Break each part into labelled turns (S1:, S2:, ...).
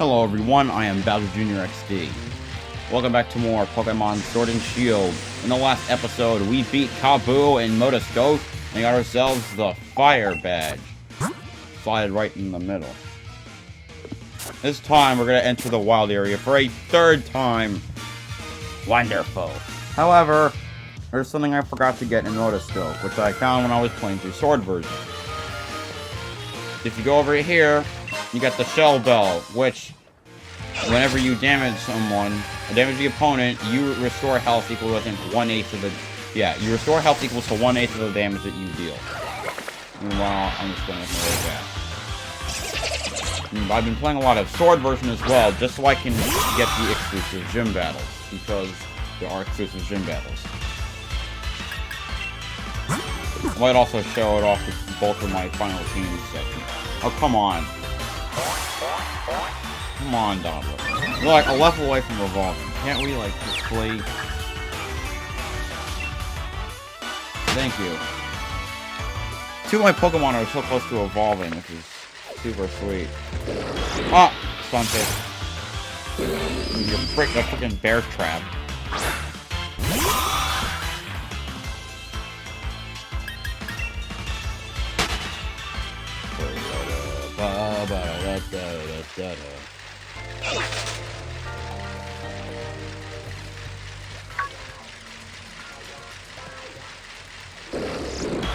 S1: Hello everyone, I am BowserJrXD. Welcome back to more Pokemon Sword and Shield. In the last episode, we beat Kaboo and Modescope and got ourselves the Fire Badge. Slotted right in the middle. This time, we're going to enter the wild area for a third time. Wonderful. However, there's something I forgot to get in Modescope, which I found when I was playing through Sword version. If you go over here, you get the Shell Bell, which, whenever you damage someone, or damage the opponent, you restore health equal to, I think, 1/8 of the... Yeah, you restore health equals to 1/8 of the damage that you deal. Meanwhile, I'm just going to ignore that. I've been playing a lot of Sword version as well, just so I can get the exclusive gym battles, because there are exclusive gym battles. I might also show it off with both of my final teams sections. Oh, come on. Come on, Dobler. We're like a level away from revolving. Can't we, like, just play? Thank you. Two of my Pokemon are so close to evolving, which is super sweet. Ah! Stunted. You're a freaking bear trap.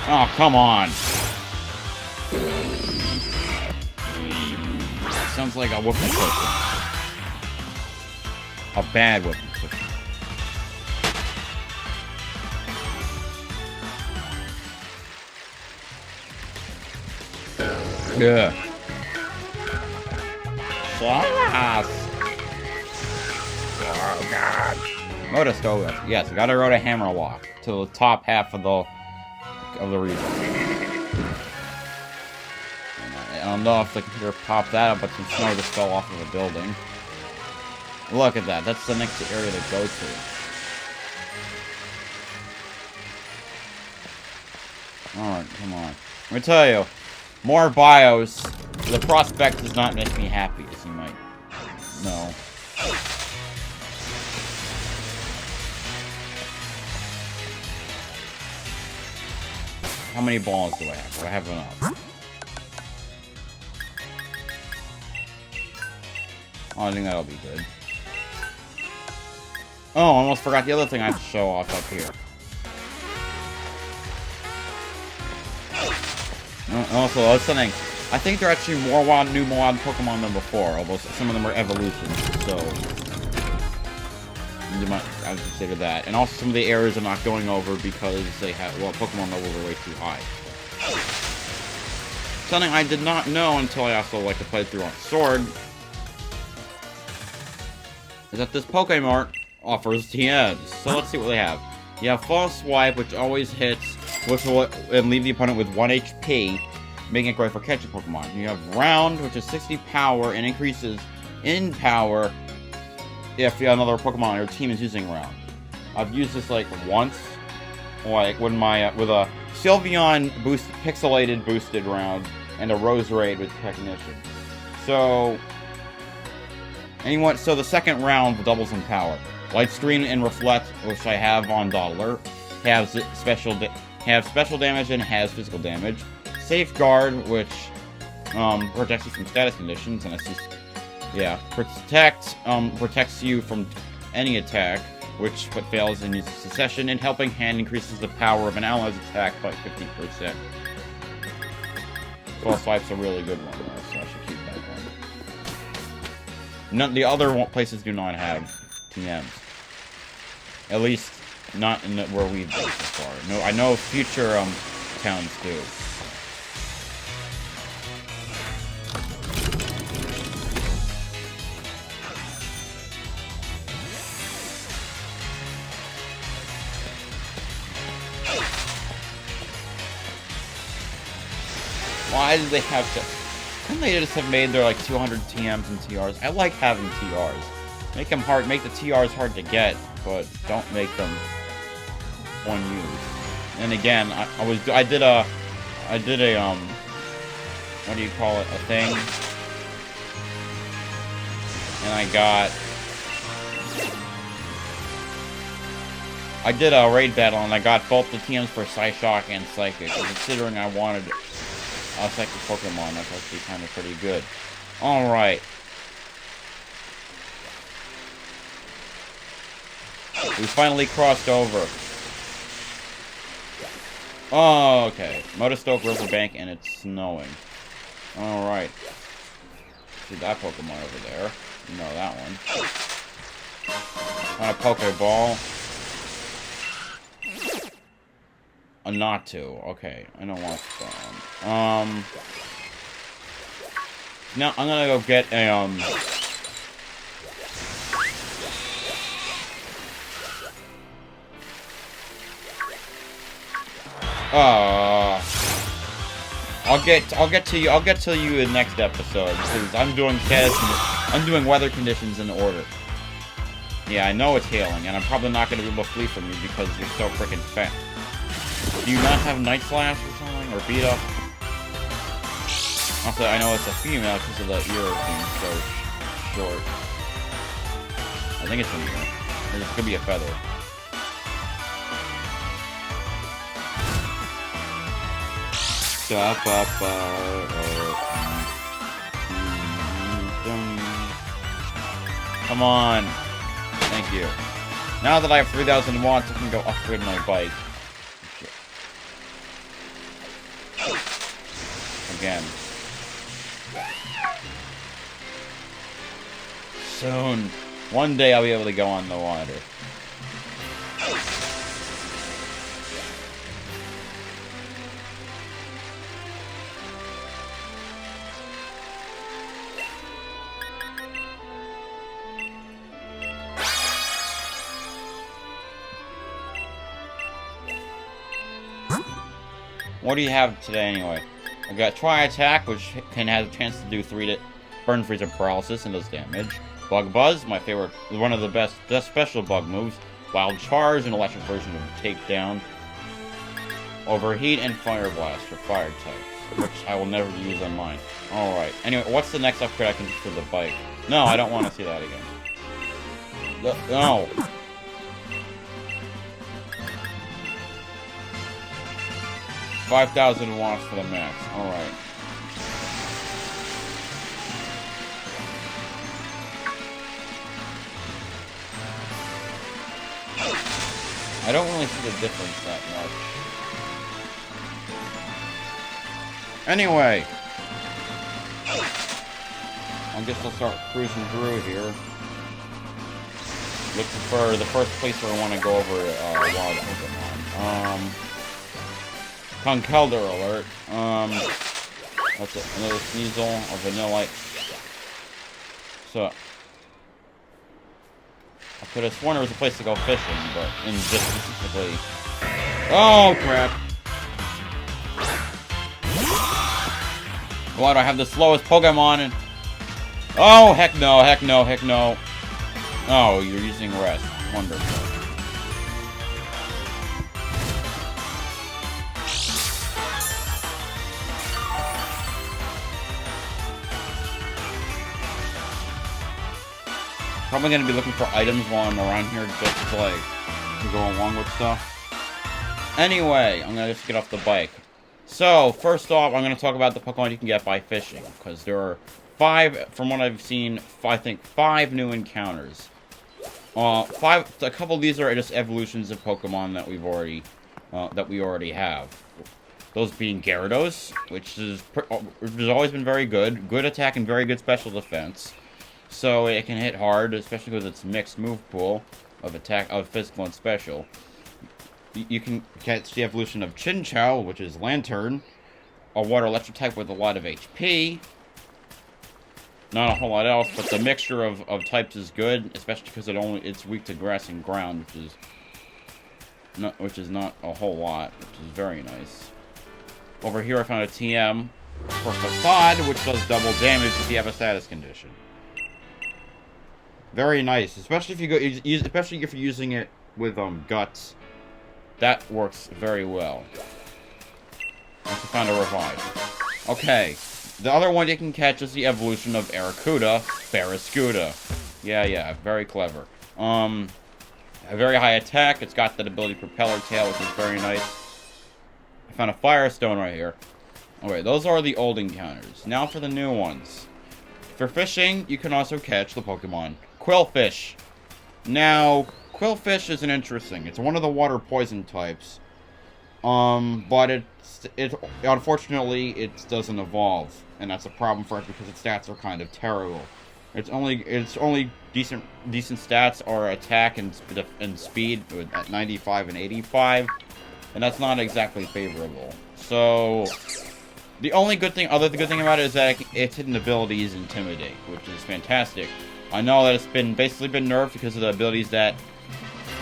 S1: Oh, come on. Sounds like a whooping cushion. A bad whooping cushion. Yeah. Yes. Oh god. Modescope. Yes, we gotta go to Hammerlock to the top half of the region. I don't know if the computer popped that up, but some snow just fell off of a building. Look at that. That's the next area to go to. Alright, come on. Let me tell you, more bios. The prospect does not make me happy, as you might know. How many balls do I have? Do I have enough? Oh, I think that'll be good. Oh, I almost forgot the other thing I have to show off up here. Also, I was saying, I think there are actually more new wild Pokemon than before, although some of them are evolutions, so you might I would consider that. And also some of the areas I'm not going over because they have, well, Pokemon levels are way too high. Something I did not know until I also like to play through on Sword is that this Pokemart offers TMs. So let's see what they have. You have False Swipe, which always hits, which will leave the opponent with 1 HP, making it great for catching Pokemon. You have Round, which is 60 power and increases in power if another Pokemon on your team is using Round. I've used this like once, like when my with a Sylveon pixelated boosted Round and a Roserade with Technician. So the second round doubles in power. Light Screen and Reflect, which I have on Dodler, have special damage and has physical damage. Safeguard, which protects you from status conditions, and it's just, yeah. Protect protects you from any attack, which but fails in use of Secession, and Helping Hand increases the power of an ally's attack by 50%. False Swipe's a really good one, though, so I should keep that one. The other places do not have TMs. At least, not in where we've been so far. No, I know future towns do. Why did they have to? Couldn't they just have made their like 200 TMs and TRs? I like having TRs. Make them hard. Make the TRs hard to get, but don't make them one use. And again, I did a what do you call it? A thing And I did a raid battle, and I got both the TMs for Psyshock and Psychic. Considering I wanted a Psychic Pokemon, that's actually kind of pretty good. Alright. We finally crossed over. Oh, okay. Motostoke Riverbank, and it's snowing. Alright. See that Pokemon over there. You know that one. On a Pokeball. A not to. Okay. I don't want that. Now I'm gonna go get a, I'll get to you in the next episode because I'm doing weather conditions in order. Yeah, I know it's hailing, and I'm probably not gonna be able to flee from you because you're so freaking fat. Do you not have Night Slash or something, or beat up? Also, I know it's a female because of the ear being so short. I think it's an ear. Or it could be a feather. Come on. Thank you. Now that I have 3,000 watts, I can go upgrade my bike. Again. Soon. One day I'll be able to go on the water. What do you have today anyway? I got Try Attack, which can have a chance to do Burn, Freeze, and Paralysis and does damage. Bug Buzz, my favorite, one of the best special bug moves. Wild Charge, an electric version of Takedown. Overheat and Fire Blast for fire types, which I will never use on mine. Alright, anyway, what's the next upgrade I can do for the bike? No, I don't want to see that again. No! 5,000 watts for the max. Alright. I don't really see the difference that much. Anyway. I guess I'll start cruising through here. Looking for the first place where I want to go over wild Pokemon. Conkeldurr alert. That's it. Another Sneasel, a Vanillite. So, I could have sworn there was a place to go fishing, but in just specifically. Oh crap! Why do I have the slowest Pokemon? And oh heck no! Heck no! Heck no! Oh, you're using Rest. Wonderful. Probably gonna be looking for items while I'm around here just to like to go along with stuff. Anyway, I'm gonna just get off the bike. So first off, I'm gonna talk about the Pokemon you can get by fishing, because there are 5, from what I've seen, I think 5 new encounters. A couple of these are just evolutions of Pokemon that we already have. Those being Gyarados, which has always been very good attack and very good special defense. So it can hit hard, especially with its mixed move pool of physical and special. You can catch the evolution of Chinchou, which is Lantern, a water electric type with a lot of HP. Not a whole lot else, but the mixture of types is good, especially because it's weak to grass and ground, which is not a whole lot, which is very nice. Over here I found a TM for Facade, which does double damage if you have a status condition. Very nice, especially if you're using it with Guts. That works very well. I also found a Revive. Okay, the other one you can catch is the evolution of Barracuda, Barrascuda. Yeah, very clever. A very high attack. It's got that ability Propeller Tail, which is very nice. I found a Firestone right here. Okay, those are the old encounters. Now for the new ones. For fishing, you can also catch the Pokemon Quillfish. Now, Quillfish isn't interesting. It's one of the water poison types. But it unfortunately it doesn't evolve, and that's a problem for it because its stats are kind of terrible. Its only decent stats are attack and speed at 95 and 85, and that's not exactly favorable. So the good thing about it is that its hidden ability is Intimidate, which is fantastic. I know that it's basically been nerfed because of the abilities that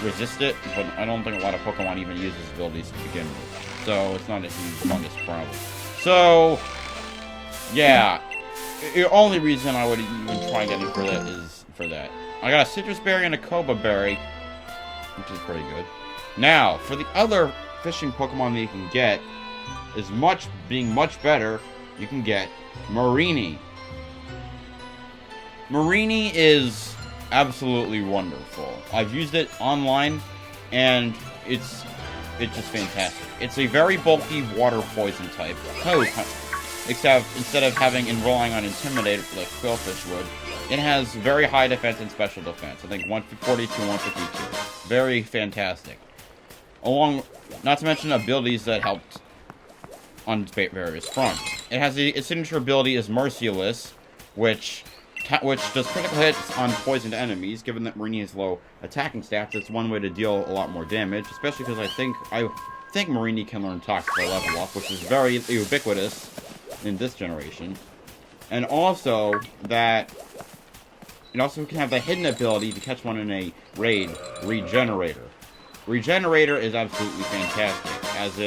S1: resist it, but I don't think a lot of Pokemon even use its abilities to begin with. So it's not a humongous problem. So yeah, the only reason I would even try getting for that is for that. I got a Citrus Berry and a Koba Berry, which is pretty good. Now, for the other fishing Pokemon that you can get, being much better, you can get Marini. Marini is absolutely wonderful. I've used it online, and it's just fantastic. It's a very bulky water poison type. Except instead of relying on Intimidate like Quillfish would, it has very high defense and special defense. I think 142, 152. Very fantastic. Not to mention abilities that helped on various fronts. It has its signature ability is Merciless, which does critical hits on poisoned enemies. Given that Marini has low attacking stats, it's one way to deal a lot more damage. Especially because I think Marini can learn Toxic by level up, which is very ubiquitous in this generation. And also that it also can have the hidden ability to catch one in a raid, Regenerator. Regenerator is absolutely fantastic, as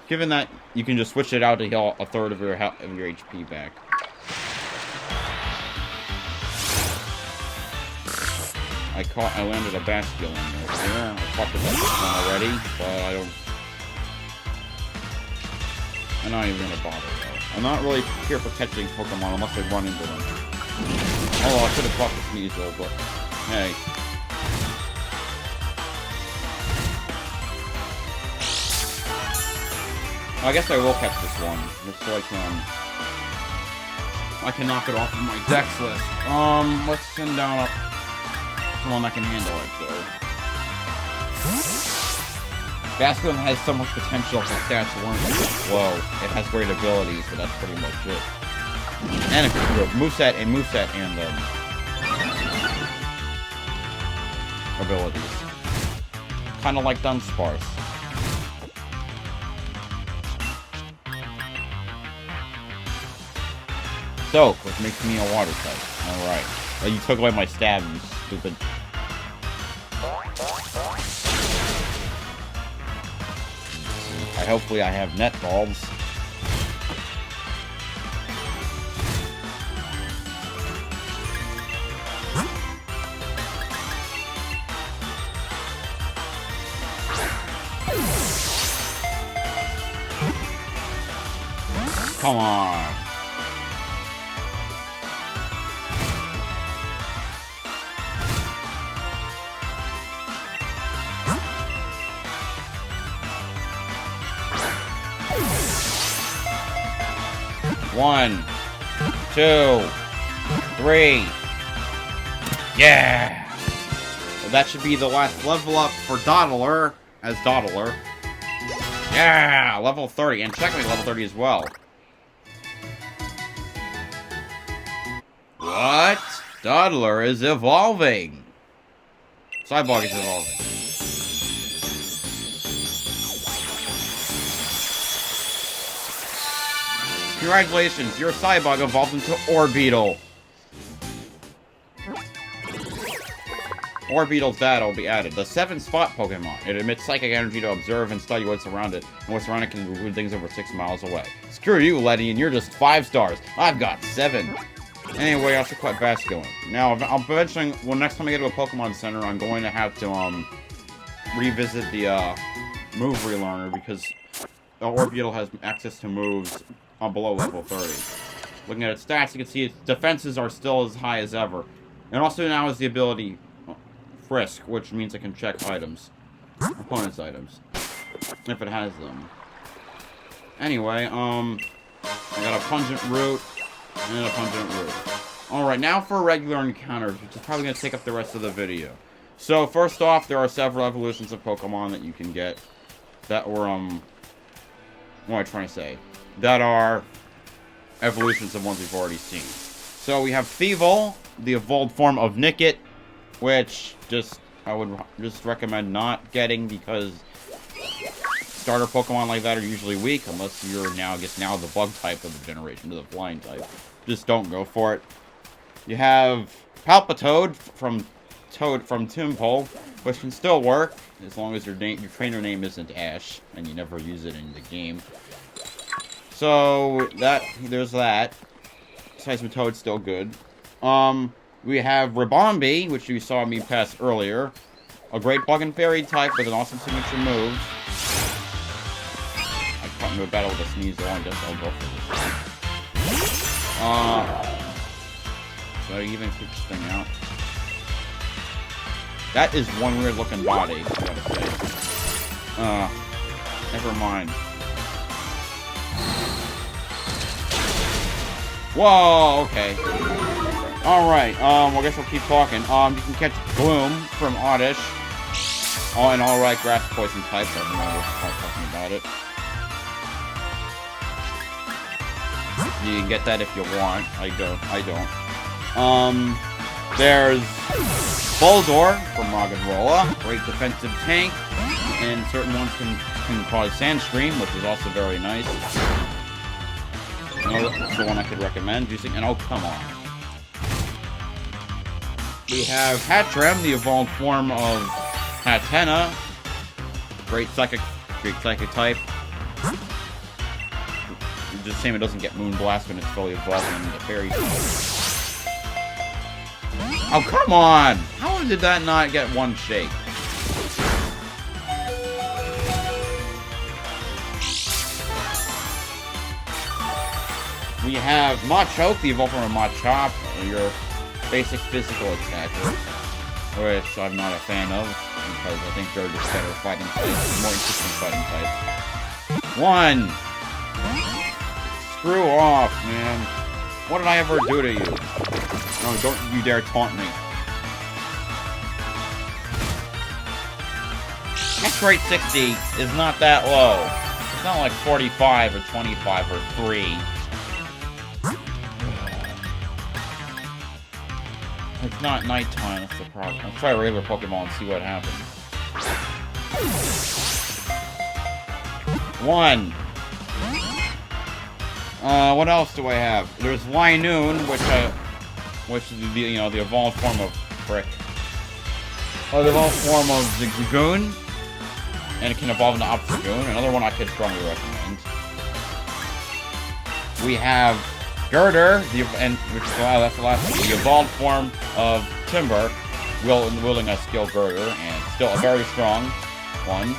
S1: given that you can just switch it out to heal a third of your HP back. I landed a Basculin over here. I talked about this one already, but I'm not even gonna bother though. I'm not really here for catching Pokemon unless I run into them. Oh, I could have caught the Sneasel, but hey. I guess I will catch this one, just so I can knock it off of my dex list. Let's send down someone that can handle it, though. Basculin has so much potential if the stats weren't low. It has great abilities, but that's pretty much it. And a moveset and abilities. Kind of like Dunsparce. Soak, which makes me a water type. Alright. Well, you took away my stab, you stupid. Hopefully I have net balls. Come on. One, 2, 3. Yeah! Well, that should be the last level up for Dottler, as Dottler. Yeah! Level 30, and checkmate level 30 as well. What? Dottler is evolving! Cyborg is evolving. Congratulations, your Cyborg evolved into Orbeetle. Orbeetle's data will be added. The 7-spot Pokemon. It emits psychic energy to observe and study what's around it, and what's around it can move things over 6 miles away. Screw you, Letty, and you're just 5 stars. I've got 7. Anyway, I should quit Basculin. Now, eventually, next time I get to a Pokemon Center, I'm going to have to, revisit the, move relearner, because Orbeetle has access to moves below level 30. Looking at its stats, you can see its defenses are still as high as ever. And also now has the ability Frisk, which means it can check items. Opponent's items. If it has them. Anyway, I got a pungent root and a pungent root. Alright, now for regular encounters, which is probably going to take up the rest of the video. So, first off, there are several evolutions of Pokemon that you can get that were, what am I trying to say? That are evolutions of ones we've already seen. So, we have Thievul, the evolved form of Nickit, which I would just recommend not getting because starter Pokemon like that are usually weak unless you're now the bug type of the generation to the flying type. Just don't go for it. You have Palpitoad from Timpole, which can still work as long as your trainer name isn't Ash and you never use it in the game. So there's that. Seismitoad's still good. We have Ribombee, which you saw me pass earlier. A great bug and fairy type with an awesome signature move. I caught into a battle with a Sneasel, I guess I'll go for this. So I even switch this thing out. That is one weird looking body, I gotta say. Never mind. Whoa, okay. Alright, I guess we'll keep talking. You can catch Gloom from Oddish. Oh, and alright, grass poison types. I don't know what's talking about it. You can get that if you want. I don't. There's Bulldor from Roggenrola. Great defensive tank. And certain ones can cause Sandstream, which is also very nice. That's the one I could recommend using. And oh, come on. We have Hattrem, the evolved form of Hatenna. Great psychic type. Just saying it doesn't get Moonblast when it's fully evolved into fairy type. Oh, come on! How did that not get one shake? We have Machoke, the evolved form of Machop, your basic physical attacker, which I'm not a fan of, because I think they're just better fighting types, more interesting fighting types. One! Screw off, man. What did I ever do to you? No, don't you dare taunt me. Catch rate 60 is not that low. It's not like 45 or 25 or 3. It's not nighttime, that's the problem. Let's try regular Pokemon and see what happens. 1. What else do I have? There's Linoon, which is the evolved form of Frick. Oh, the evolved form of the Dragoon, and it can evolve into Obstagoon. Another one I could strongly recommend. We have Girder, that's the last one. The evolved form of Timber, wielding a skill Girder, and still a very strong one.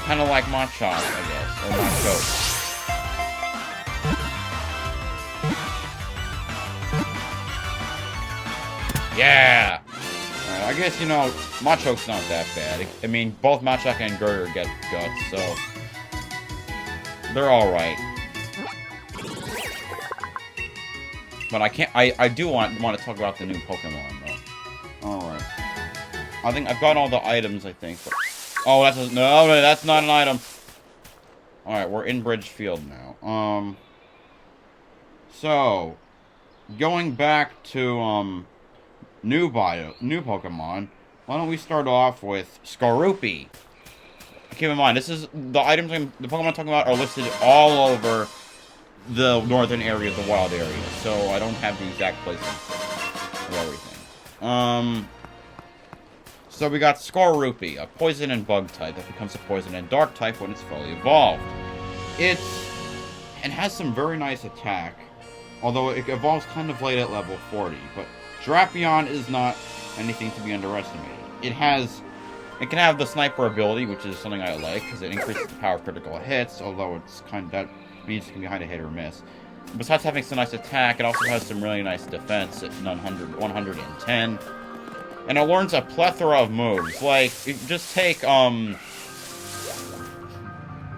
S1: Kind of like Machop, I guess, or Machoke. Yeah! I guess, Machoke's not that bad. I mean, both Machop and Girder get guts, so they're alright. But I do want to talk about the new Pokemon, though. Alright. I think I've got all the items, I think. But, oh, no, that's not an item. Alright, we're in Bridgefield now. So, going back to, new Pokemon, why don't we start off with Skorupi? Keep in mind, the Pokemon I'm talking about are listed all over the northern area, the wild area, so I don't have the exact places of everything. So we got Skorupi, a poison and bug type that becomes a poison and dark type when it's fully evolved. It has some very nice attack, although it evolves kind of late at level 40, but Drapion is not anything to be underestimated. It can have the sniper ability, which is something I like, because it increases the power of critical hits, although that means it can be kind of hit or miss. besides having some nice attack, it also has some really nice defense at 110. And it learns a plethora of moves. Like, just take, Aaron's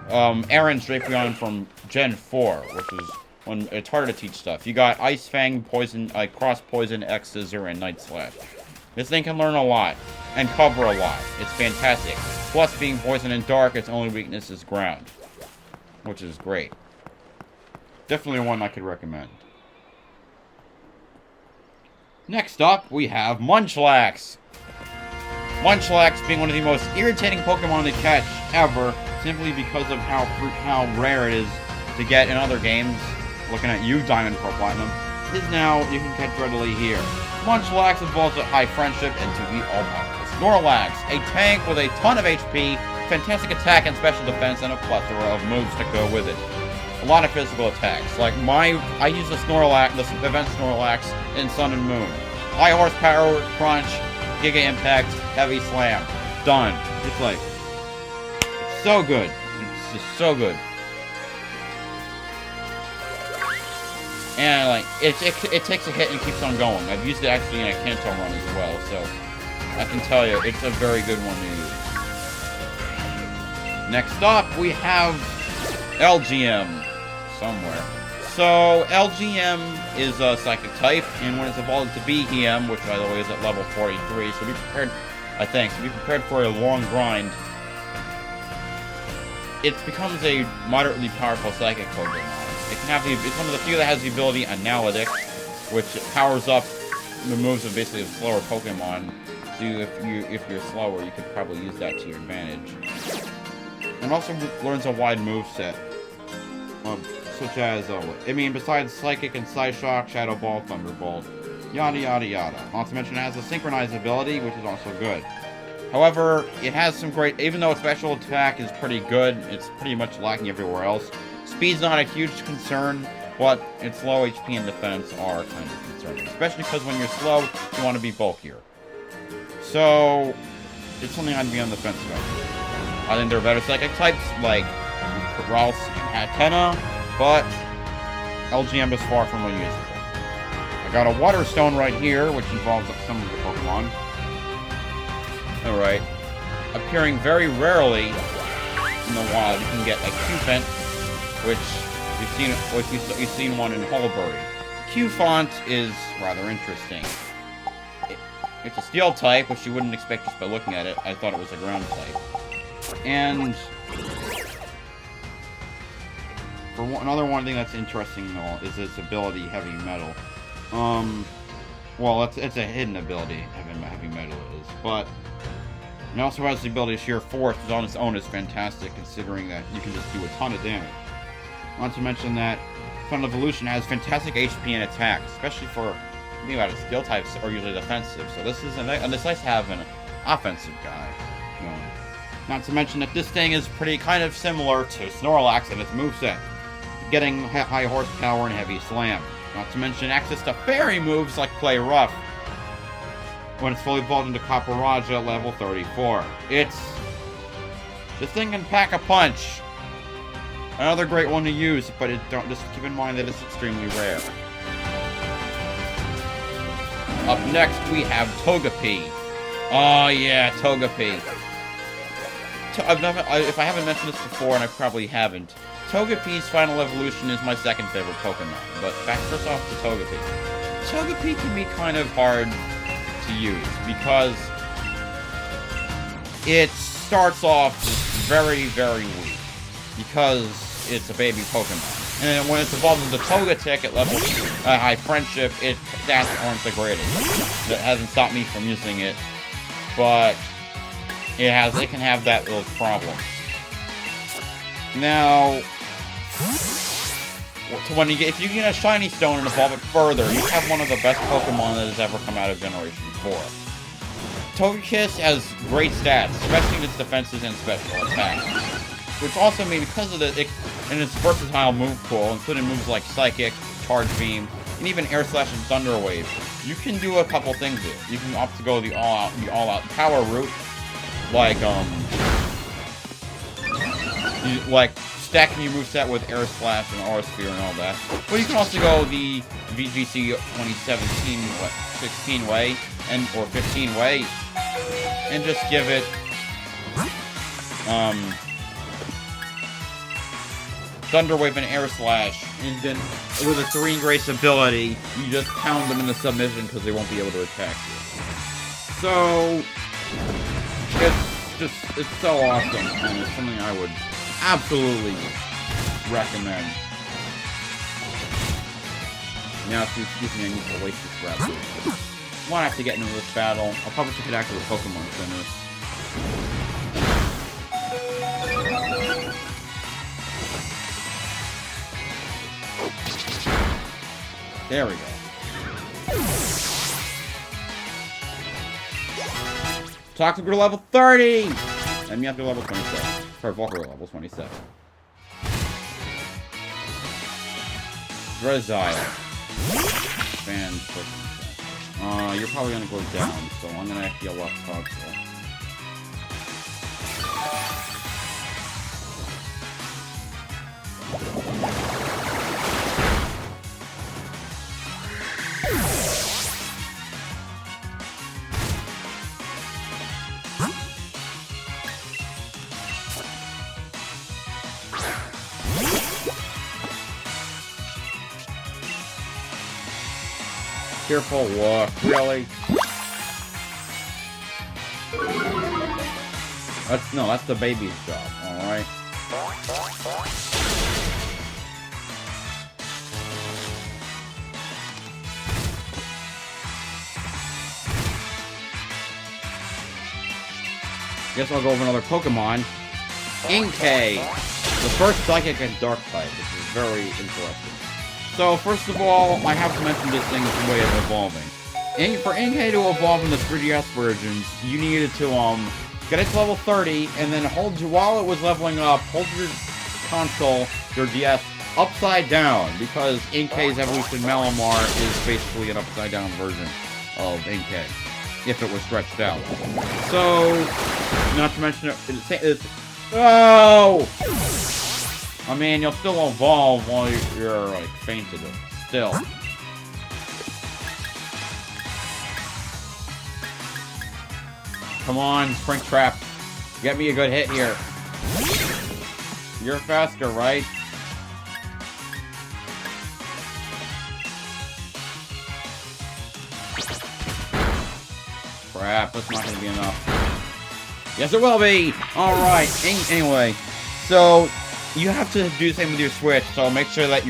S1: Drapion from Gen 4, which is when it's harder to teach stuff. You got Ice Fang, Poison, Cross Poison, X Scissor, and Night Slash. This thing can learn a lot, and cover a lot. It's fantastic. Plus, being Poison and Dark, its only weakness is Ground. Which is great. Definitely one I could recommend. Next up, we have Munchlax. Munchlax being one of the most irritating Pokemon to catch ever, simply because of how rare it is to get in other games. Looking at you, Diamond Pro Platinum, is now you can catch readily here. Munchlax evolves at high friendship into the all-powerful Snorlax, a tank with a ton of HP, fantastic attack and special defense, and a plethora of moves to go with it. A lot of physical attacks. Like I use the Snorlax, the event Snorlax in Sun and Moon. High horsepower, crunch, Giga Impact, heavy slam. Done. It's like, it's so good. It's just so good. And like, it takes a hit and keeps on going. I've used it actually in a Kanto run as well, so I can tell you, it's a very good one to use. Next up, we have LGM somewhere. So, LGM is a Psychic type, and when it's evolved to BEM, which by the way is at level 43, so be prepared, so be prepared for a long grind. It becomes a moderately powerful Psychic Pokemon. It can have it's one of the few that has the ability Analytic, which powers up the moves of basically a slower Pokemon. So if you're slower, you could probably use that to your advantage. And also learns a wide moveset. Such as, besides Psychic and Psyshock, Shadow Ball, Thunderbolt, yada yada yada. Not to mention it has a Synchronized ability, which is also good. However, it has some great, even though its special attack is pretty good, it's pretty much lacking everywhere else. Speed's not a huge concern, but its low HP and defense are kind of concerning. Especially because when you're slow, you want to be bulkier. So, it's something I'd be on the fence about. I think there are better Psychic types, like Ralts and Hatena, but LGM is far from unusable. I got a Water Stone right here, which involves some of the Pokemon. Alright. Appearing very rarely in the wild, you can get a Q-Fent, which you've seen one in Hulbury. Q-Font is rather interesting. It's a Steel type, which you wouldn't expect just by looking at it. I thought it was a Ground type. And for another one thing that's interesting though is its ability, Heavy Metal. Well, it's a hidden ability, Heavy Metal is, but it also has the ability Sheer Force, which on its own is fantastic, considering that you can just do a ton of damage. Not to mention that Final Evolution has fantastic HP and attack, especially for, think about it, Steel types are usually defensive, so this is it's nice to have an offensive guy. Not to mention that this thing is pretty kind of similar to Snorlax in its moveset, getting high horsepower and heavy slam. Not to mention access to fairy moves like Play Rough, when it's fully evolved into Copperajah at level 34. This thing can pack a punch. Another great one to use, but just keep in mind that it's extremely rare. Up next, we have Togepi. Oh yeah, Togepi. If I haven't mentioned this before, and I probably haven't, Togepi's Final Evolution is my second favorite Pokemon. But back first off to Togepi. Togepi can be kind of hard to use because it starts off very, very weak because it's a baby Pokemon. And when it's evolved into Togetic at level high friendship, that's aren't the greatest. That hasn't stopped me from using it, but it can have that little problem. Now, if you get a shiny stone and evolve it further, you have one of the best Pokemon that has ever come out of Generation 4. Togekiss has great stats, especially in its defenses and special attacks. Which also means, because of and its versatile move pool, including moves like Psychic, Charge Beam, and even Air Slash and Thunder Wave, you can do a couple things with it. You can opt to go the all-out power route, like stacking your moveset with Air Slash and Aura Sphere and all that. But you can also go the VGC 2017, 16 way, or 15 way, and just give it, Thunder Wave and Air Slash, and then with a Serene Grace ability, you just pound them into submission because they won't be able to attack you. So, it's so awesome, and it's something I would absolutely recommend. Now, excuse me, I need to waste this breath. I won't have to get into this battle. I'll probably check it out to the Pokemon Center. There we go. Toxic Grew level 30! And Meowth grew level 27. Sorry, Volker level 27. Drezile. You're probably gonna go down, so I'm gonna heal up Toxic. Careful look, really? That's the baby's job, alright? Guess I'll go over another Pokemon. Inkay! The first Psychic and Dark type, which is very interesting. So, first of all, I have to mention this thing's way of evolving. For Inkay to evolve in the 3DS versions, you needed to, get it to level 30, and then while it was leveling up, hold your console, your DS, upside down, because Inkay's evolution Malamar is basically an upside down version of Inkay, if it was stretched out. So, not to mention, oh! I mean, you'll still evolve while you're like, fainted. Still. Come on, Springtrap. Get me a good hit here. You're faster, right? Crap, that's not gonna be enough. Yes, it will be! Alright, anyway. So, you have to do the same with your Switch, so make sure that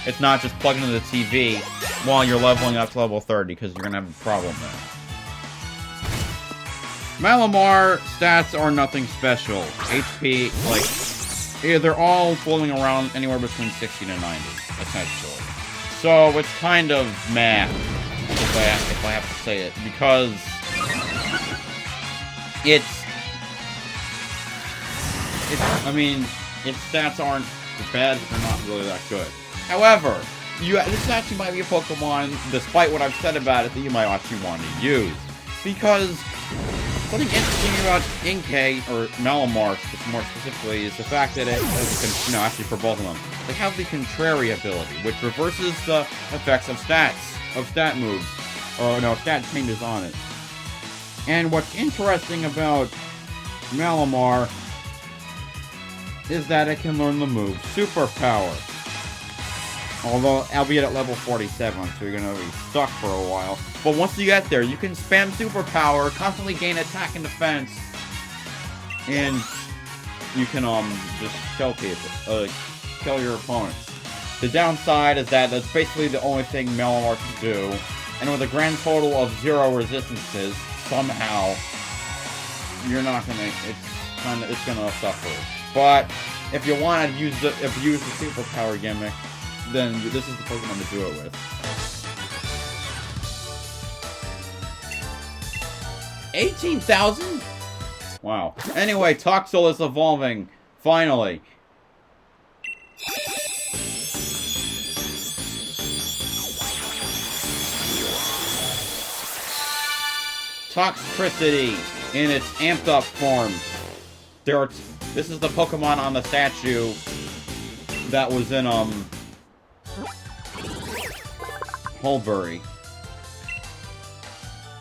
S1: it's not just plugged into the TV while you're leveling up to level 30, because you're gonna have a problem there. Malamar stats are nothing special. HP, they're all floating around anywhere between 60 to 90, essentially. So, it's kind of meh, if I have to say it, because its stats aren't bad, but they're not really that good. However, this actually might be a Pokemon, despite what I've said about it, that you might actually want to use. Because something interesting about Inkay, or Malamar more specifically, is the fact that it has, actually for both of them, they have the Contrary ability, which reverses the effects of stat moves, stat changes on it. And what's interesting about Malamar is that it can learn the move Superpower. Although, albeit at level 47, so you're gonna be stuck for a while. But once you get there, you can spam Superpower, constantly gain attack and defense, and you can, just kill people, kill your opponents. The downside is that that's basically the only thing Malamar can do, and with a grand total of 0 resistances, somehow, you're not gonna, it's gonna suffer. But, if you want to use the Superpower gimmick, then this is the Pokemon to do it with. 18,000? Wow. Anyway, Toxel is evolving. Finally. Toxtricity in its amped up form. This is the Pokemon on the statue that was in, Hulbury.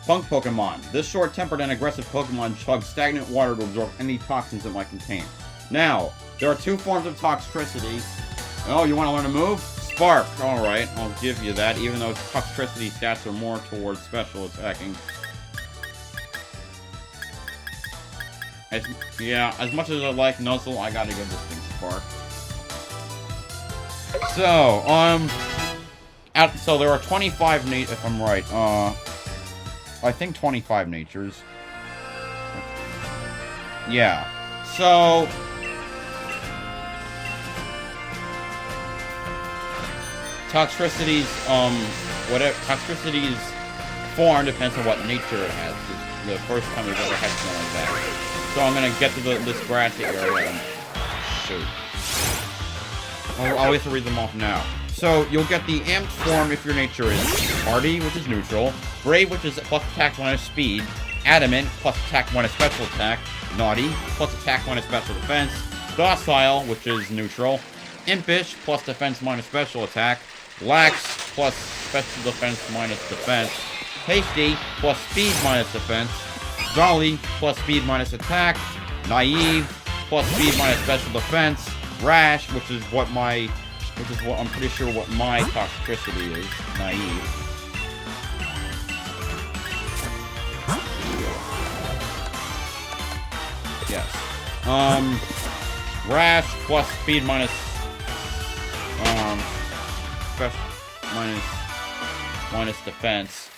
S1: Funk Pokemon. This short-tempered and aggressive Pokemon chugs stagnant water to absorb any toxins it might contain. Now, there are two forms of toxicity. Oh, you want to learn a move? Spark. Alright, I'll give you that, even though toxicity stats are more towards special attacking. As much as I like Nuzzle, I gotta give this thing Spark. So, so there are 25 if I'm right, I think 25 natures. Yeah. So toxicity's toxicity's form depends on what nature it has. It's the first time we've ever had something like that. So I'm gonna get to this grassy area and shoot. I'll have to read them off now. So you'll get the amped form if your nature is Hardy, which is neutral, Brave, which is plus attack minus speed, Adamant, plus attack minus special attack, Naughty, plus attack minus special defense, Docile, which is neutral, Impish, plus defense minus special attack, Lax, plus special defense minus defense, Hasty, plus speed minus defense, Jolly, plus speed minus attack, Naive, plus speed minus special defense, Rash, which is what I'm pretty sure what my toxicity is. Naive. Yes. Rash plus speed minus minus defense.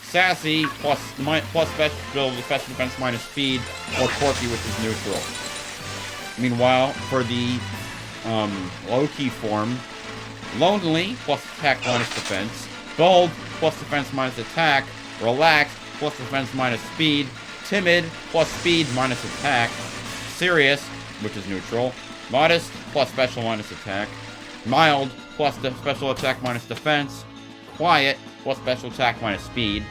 S1: Sassy plus special defense minus speed, or Quirky, which is neutral. Meanwhile, for the low-key form, Lonely, plus attack minus defense, Bold, plus defense minus attack, Relaxed, plus defense minus speed, Timid, plus speed minus attack, Serious, which is neutral, Modest, plus special minus attack, Mild, plus special attack minus defense, Quiet, plus special attack minus speed,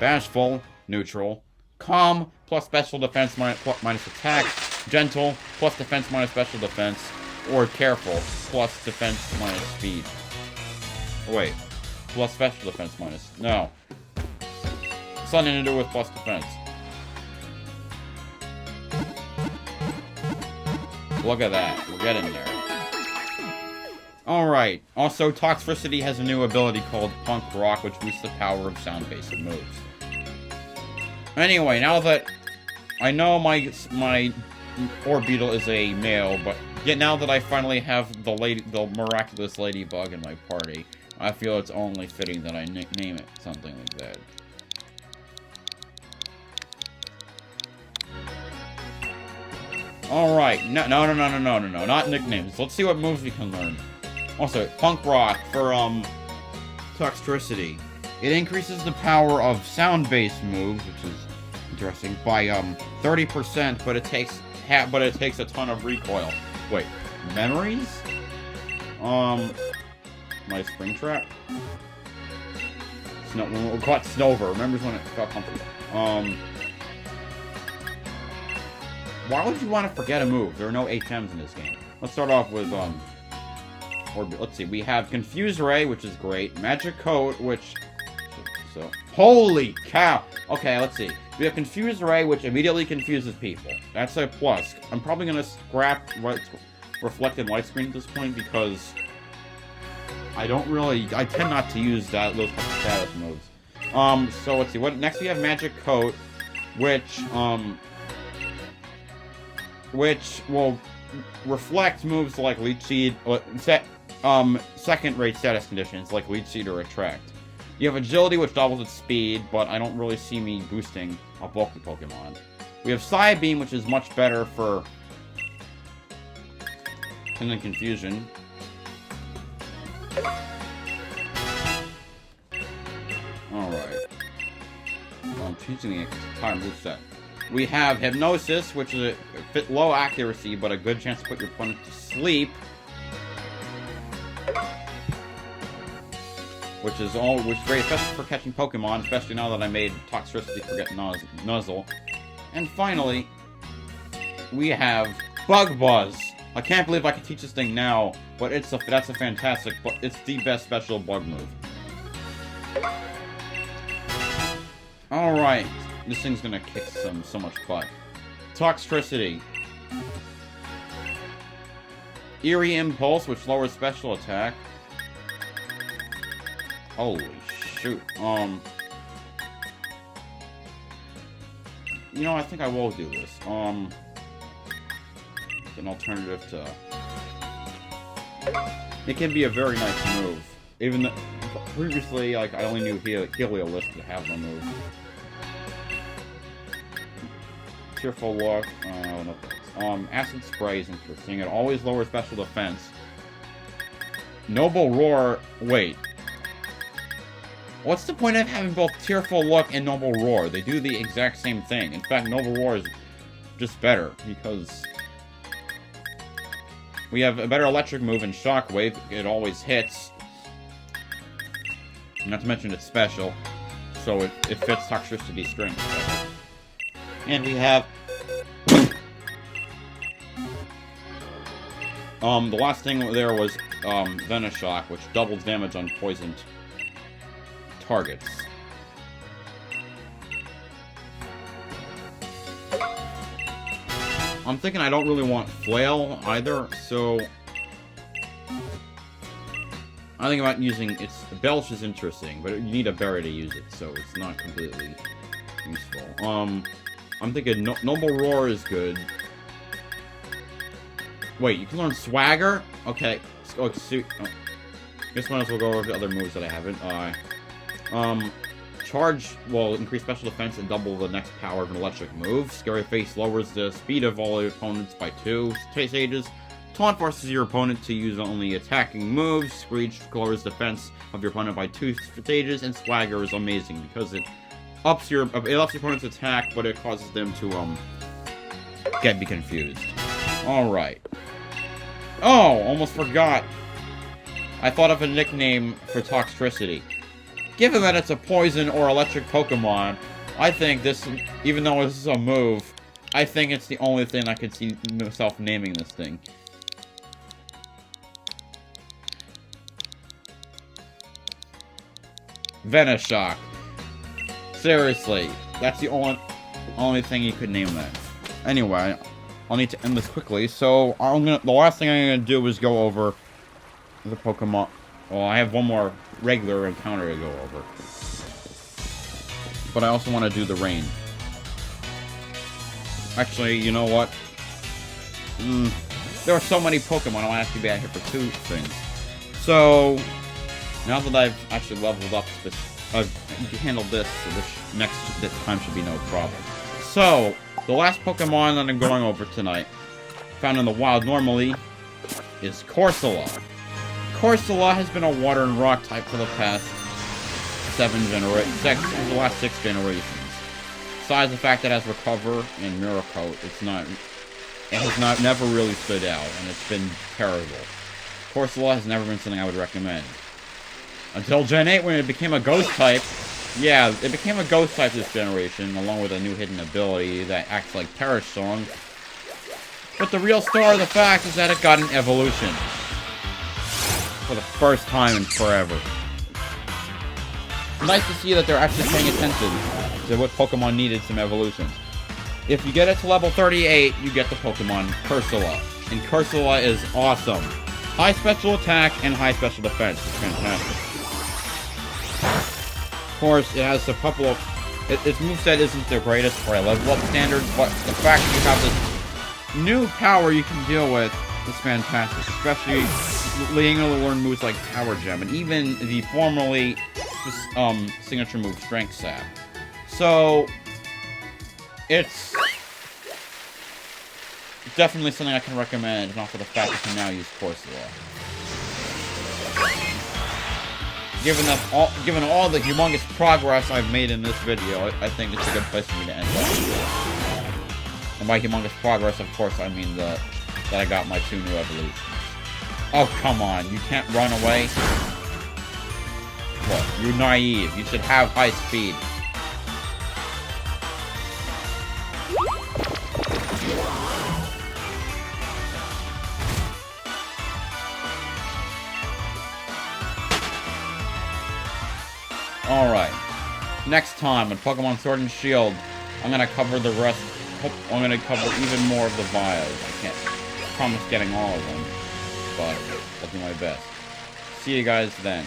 S1: Bashful, neutral, Calm, plus special defense minus attack, Gentle, plus defense minus special defense, or Careful, plus defense minus speed. Oh, wait. Plus special defense minus... No. Something to do with plus defense. Look at that. We're getting there. Alright. Also, Toxicity has a new ability called Punk Rock, which boosts the power of sound-based moves. Anyway, now that... I know my Orbeetle is a male, but now that I finally have the miraculous ladybug in my party, I feel it's only fitting that I nickname it something like that. Alright, no, not nicknames. Let's see what moves we can learn. Also, Punk Rock for, Toxicity. It increases the power of sound-based moves, which is interesting, by, 30%, but it takes a ton of recoil. Wait, memories? My Spring Trap? We caught Snover. Remembers when it felt comfortable. Why would you want to forget a move? There are no HMs in this game. Let's start off with, let's see. We have Confuse Ray, which is great. Magic Coat, which... Holy cow! Okay, let's see. We have Confuse Ray, which immediately confuses people. That's a plus. I'm probably gonna scrap Reflected Light Screen at this point, because... I tend not to use those status moves. So let's see. Next we have Magic Coat, which will reflect moves like Leech Seed, second-rate status conditions like Leech Seed or Attract. You have Agility, which doubles its speed, but I don't really see me boosting a bulky Pokemon. We have Psybeam, which is much better for Confusion. Alright. I'm choosing the entire moveset. We have Hypnosis, which is a low accuracy, but a good chance to put your opponent to sleep. Which is great, especially for catching Pokemon, especially now that I made Toxicity forget Nuzzle. And finally, we have Bug Buzz, I can't believe I can teach this thing now, but that's a fantastic, it's the best special bug move. Alright, this thing's gonna kick so much butt. Toxtricity. Eerie Impulse, which lowers special attack. Holy shoot. You know, I think I will do this. An alternative to... It can be a very nice move. Even though previously, like, I only knew Heliolisk to have the move. Tearful Look, no thanks. Acid Spray is interesting. It always lowers special defense. Noble Roar, wait. What's the point of having both Tearful Look and Noble Roar? They do the exact same thing. In fact, Noble Roar is just better, because we have a better electric move in Shockwave. It always hits. Not to mention it's special, so it fits Toxtricity strength. And we have... the last thing there was Venoshock, which doubles damage on poisoned targets. I'm thinking I don't really want Flail either, so I think about using Belch is interesting, but you need a berry to use it, so it's not completely useful. I'm thinking Noble Roar is good. Wait, you can learn Swagger? Okay. Guess one else will go over the other moves that I haven't. Charge will increase special defense and double the next power of an electric move. Scary Face lowers the speed of all your opponents by 2 stages. Taunt forces your opponent to use only attacking moves. Screech lowers defense of your opponent by 2 stages. And Swagger is amazing because it ups your opponent's attack, but it causes them to be confused. Alright. Oh, almost forgot. I thought of a nickname for Toxtricity. Given that it's a poison or electric Pokemon, I think this, even though this is a move, I think it's the only thing I could see myself naming this thing. Venoshock. Seriously, that's the only thing you could name that. Anyway, I'll need to end this quickly, so the last thing I'm gonna do is go over the Pokemon. Well, I have one more regular encounter to go over. But I also want to do the rain. Actually, you know what? There are so many Pokemon, I'll have to be out here for 2 things. So, now that I've actually leveled up this, handled this, so this time should be no problem. So, the last Pokemon that I'm going over tonight, found in the wild normally, is Corsola. Corsola has been a water and rock type for the past the last 6 generations. Besides the fact that it has Recover and Mirror Coat, it has never really stood out, and it's been terrible. Corsola has never been something I would recommend. Until Gen 8, when it became a Ghost type. Yeah, it became a Ghost type this generation, along with a new hidden ability that acts like Perish Song. But the real star of the fact is that it got an evolution. For the first time in forever. Nice to see that they're actually paying attention to what Pokemon needed some evolutions. If you get it to level 38, you get the Pokemon Corsola. And Corsola is awesome. High special attack and high special defense. It's fantastic. Of course, it has a couple of... Its moveset isn't the greatest for a level up standards, but the fact that you have this new power you can deal with is fantastic. Especially being able to learn moves like Power Gem, and even the formerly signature move Strength Sap. So, it's definitely something I can recommend, not for the fact that you can now use Corsola. Given all the humongous progress I've made in this video, I think it's a good place for me to end up. And by humongous progress, of course, I mean that I got my 2 new evolutions. Oh, come on. You can't run away? Look, you're naive. You should have high speed. Alright. Next time on Pokemon Sword and Shield, I'm gonna cover the rest. I'm gonna cover even more of the bios. I can't promise getting all of them, but I'll do my best. See you guys then.